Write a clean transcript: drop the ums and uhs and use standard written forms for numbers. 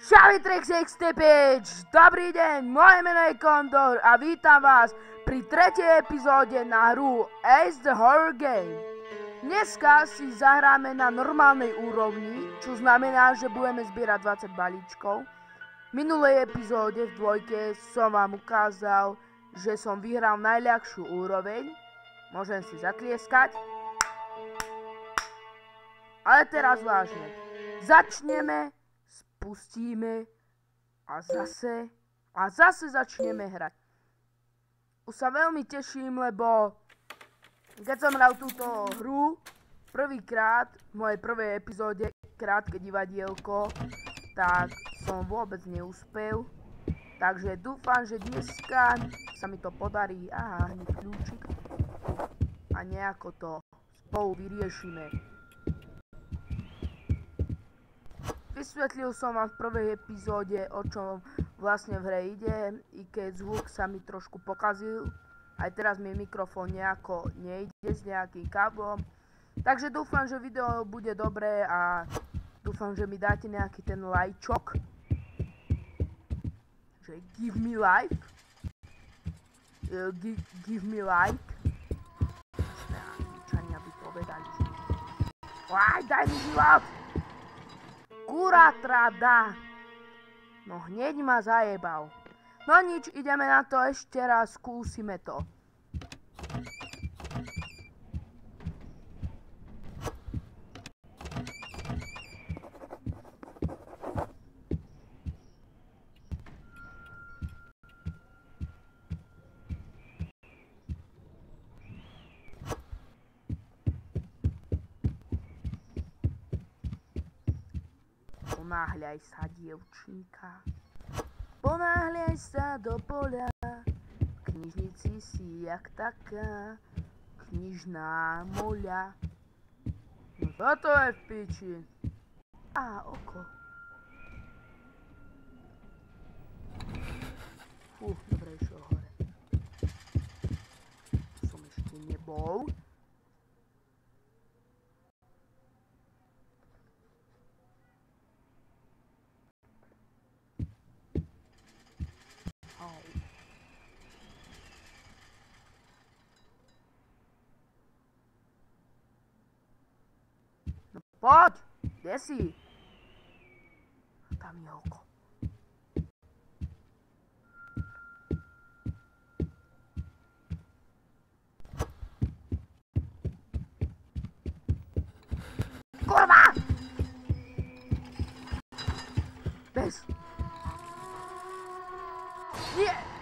Čavitrix XTPH, dobrý deň, moje meno je Kondor a vítam vás pri tretej epizóde na hru Ace the Horror Game. Dneska si zahráme na normálnej úrovni, čo znamená, že budeme zbierať 20 balíčkov. V minulej epizóde v dvojke som vám ukázal, že som vyhral najľahšiu úroveň. Môžem si zatlieskať. Ale teraz vážne. Začneme, spustíme a zase začneme hrať. Už sa veľmi teším, lebo keď som hral túto hru prvýkrát v mojej prvej epizóde Krátke divadielko, tak som vôbec neúspel. Takže dúfam, že dneska sa mi to podarí. Aha, hneď kľúčik. A nejako to spolu vyriešime. Vysvetlil som vám v prvej epizóde, o čom vlastne v hre ide, i keď zvuk sa mi trošku pokazil. Aj teraz mi mikrofón nejako nejde s nejakým káblom. Takže dúfam, že video bude dobré a dúfam, že mi dáte nejaký ten lajčok. Že give me like. Give me like. Angličania by povedali, že... daj mi život! Kuratrada! No hneď ma zajebal. No nič, ideme na to ešte raz, skúsime to. Ponáhľaj sa, dievčinka, ponáhľaj sa do poľa, v knižnici si jak taká knižná moľa. No toto je v piči. Oko. Dobre, išiel hore. Som ešte nebol. Poď! Kde si? Tam je oko. Kurva! Bez! Nie!